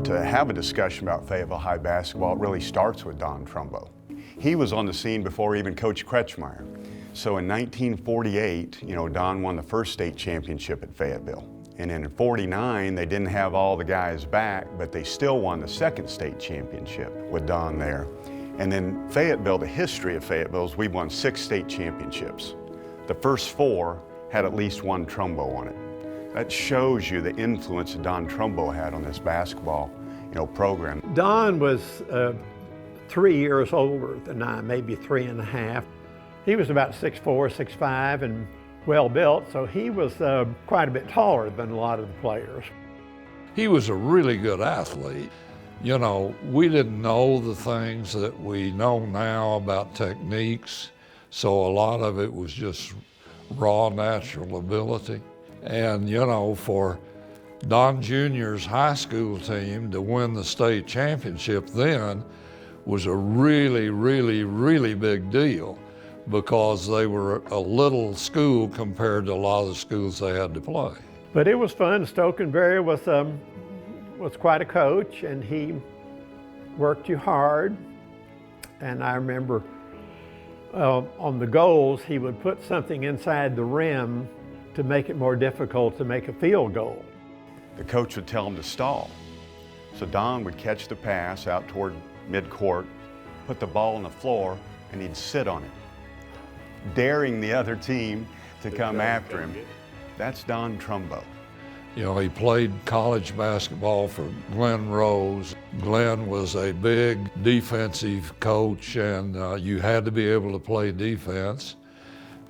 To have a discussion about Fayetteville High basketball, it really starts with Don Trumbo. He was on the scene before even Coach Kretschmeyer. So in 1948, Don won the first state championship at Fayetteville. And in '49, they didn't have all the guys back, but they still won the second state championship with Don there. And then Fayetteville, the history of Fayetteville is we won 6 state championships. The first 4 had at least one Trumbo on it. That shows you the influence that Don Trumbo had on this basketball program. Don was 3 years older than I, maybe 3.5. He was about 6'4", 6'5", and well built, so he was quite a bit taller than a lot of the players. He was a really good athlete. We didn't know the things that we know now about techniques, so a lot of it was just raw natural ability. And for Don Jr.'s high school team to win the state championship then was a really, really, really big deal, because they were a little school compared to a lot of the schools they had to play. But it was fun. Stokenberry was quite a coach, and he worked you hard. And I remember on the goals, he would put something inside the rim to make it more difficult to make a field goal. The coach would tell him to stall. So Don would catch the pass out toward midcourt, put the ball on the floor, and he'd sit on it, daring the other team to come after him. That's Don Trumbo. He played college basketball for Glenn Rose. Glenn was a big defensive coach, and you had to be able to play defense.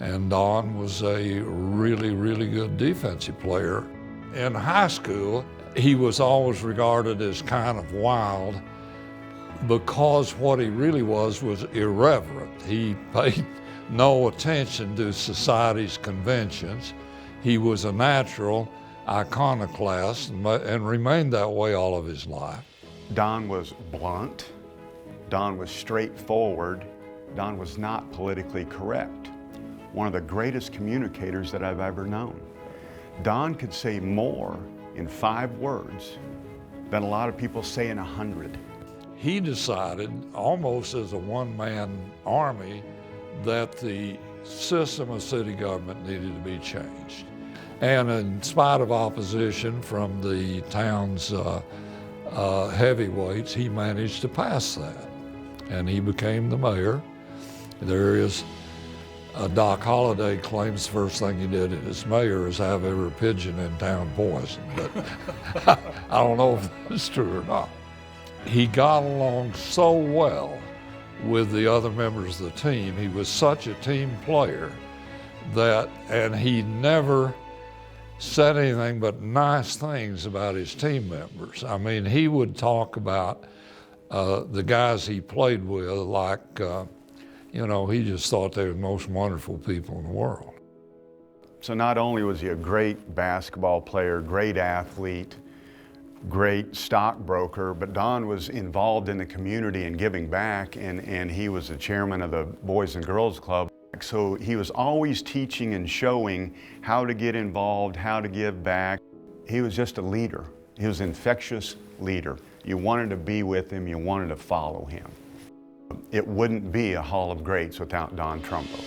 And Don was a really, really good defensive player. In high school, he was always regarded as kind of wild, because what he really was irreverent. He paid no attention to society's conventions. He was a natural iconoclast and remained that way all of his life. Don was blunt. Don was straightforward. Don was not politically correct. One of the greatest communicators that I've ever known. Don could say more in 5 words than a lot of people say in 100. He decided, almost as a one-man army, that the system of city government needed to be changed. And in spite of opposition from the town's heavyweights, he managed to pass that. And he became the mayor. Doc Holliday claims the first thing he did as mayor is have every pigeon in town poisoned, but I don't know if that's true or not. He got along so well with the other members of the team. He was such a team player and he never said anything but nice things about his team members. I mean, he would talk about the guys he played with like, he just thought they were the most wonderful people in the world. So not only was he a great basketball player, great athlete, great stockbroker, but Don was involved in the community and giving back, and he was the chairman of the Boys and Girls Club. So he was always teaching and showing how to get involved, how to give back. He was just a leader. He was an infectious leader. You wanted to be with him, you wanted to follow him. It wouldn't be a Hall of Greats without Don Trumbo.